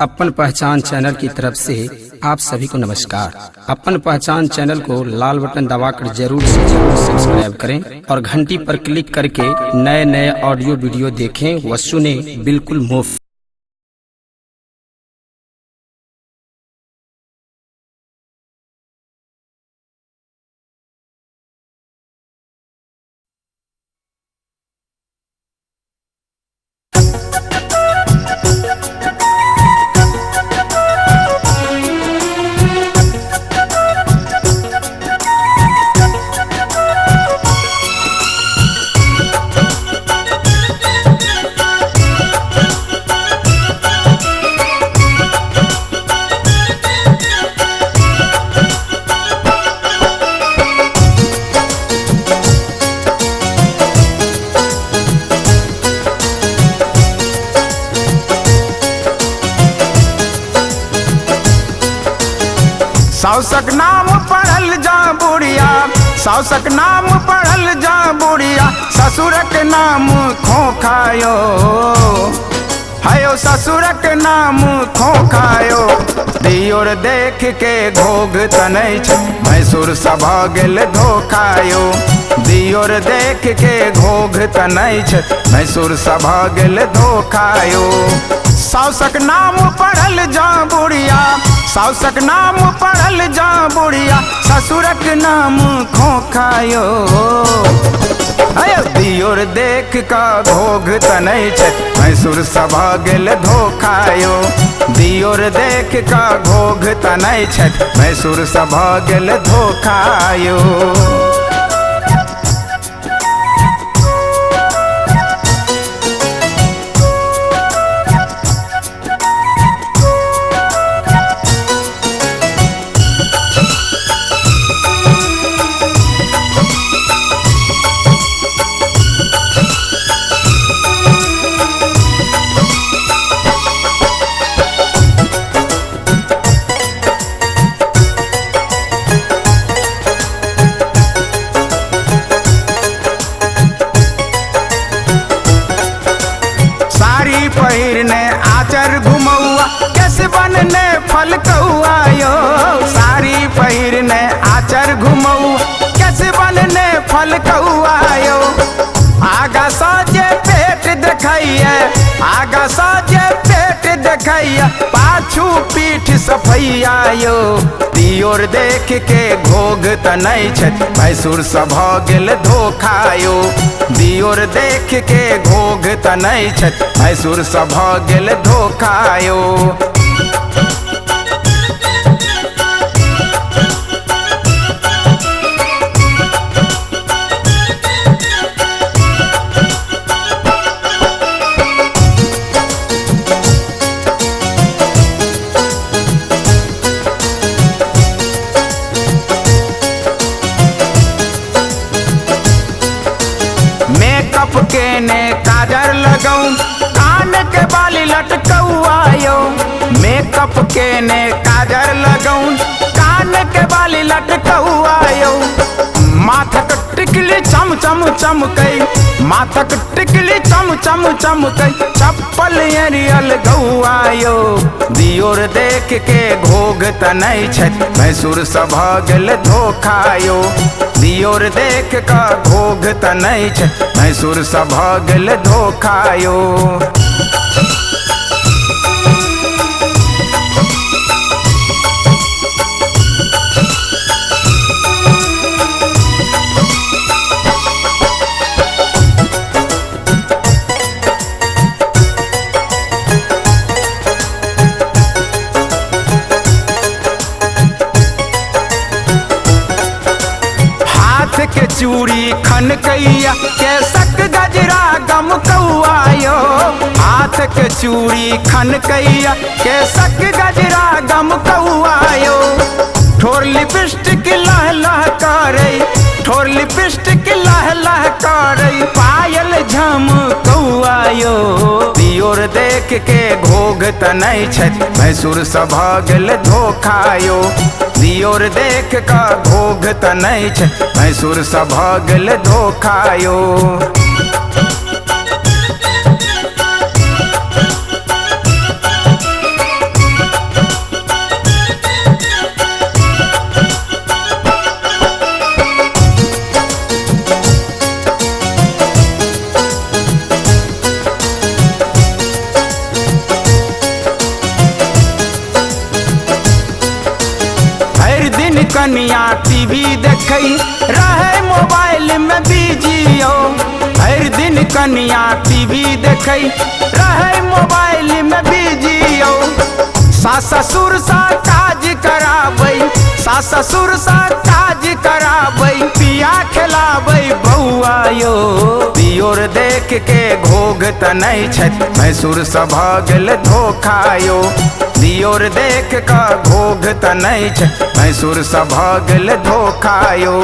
अपन पहचान चैनल की तरफ से आप सभी को नमस्कार। अपन पहचान चैनल को लाल बटन दबाकर जरूर से जरूर सब्सक्राइब करें और घंटी पर क्लिक करके नए नए ऑडियो वीडियो देखें व सुने बिल्कुल मुफ्त। सौसक नाम पढ़ल जा बुढ़िया, सौसक नाम पढ़ल जा बुढ़िया, ससुरक नाम खोखायो हयो, ससुरक नाम खोखायो। दियोर देख के घोघ तनै छ, भैंसुर सभा गेल धोखायो। दियोर देख के घोघ तनै छ, भैंसुर सभा गेल धोखायो। सौसक नाम पढ़ल जा बुढ़िया, सौसक नाम पढ़ल जा बुढ़िया, ससुरक नाम खोखायो। दियोर देख का घोघ तनै छ, भैंसुर सभा गेल धोखायो। दियोर देख का घोघ तनै छ, भैंसुर सभा गेल धोखायो। पहिरने आचर घुमौआ, कैसे बनने फल कौआयो। साड़ी पहिरने आचर घुमौआ, कैसे बनने फल कौआयो। आगा साजे पेट देखैया, आगा साजे पेट देखैया, पाछू पीठ सफैयायो। दियोर देख के घोघ तनै छ, भैंसुर सभा गेल धोखायो। दियोर देख के घोघ तनै छ, भैंसुर सभा गेल धोखायो। मेकअप के ने काजर लगाऊं, कान के बाली लटकौआयो। मेकअप के ने काजर लगाऊं, कान के बाली लटकौआयो। माथक टिकली चम चम चमकै, माथक टिकली चम चम चमकै, चप्पल एरियल गौआयो। दियोर देख के घोघ तनै छ, भैंसुर सभा गेल धोखायो। दियोर देख का घोघ तनै छ, भैंसुर सभा गेल धोखायो। के चूड़ी खनकैया, केसक गजरा गम कौआयो। हाथ के चूड़ी खनकैया, केसक गजरा गम कौआयो। ठोर लिपस्टिक लह लह करे, ठोर लिपस्टिक लह लह करे, पायल झम कौआयो। दियोर देख के घोघ तनै छ, भैंसुर सभा गेल धोखायो। दियोर देख का घोघ तनै छ, भैंसुर सभा गेल धोखायो। कनिया टीवी देखई रहे मोबाइल में बिजी हो। हर दिन कनिया टीवी देखई रहे मोबाइल में बिजी हो। सास ससुर सा काज कराबै, सास ससुर सा काज कराबै, पिया खिलाबै बौआ यो। दियोर देख के घोघ त नहीं छथि, भैंसुर सँ भऽ गेल धोखा यो। दियोर देख कऽ घोघ त नहीं छथि, भैंसुर सँ भऽ गेल धोखा यो।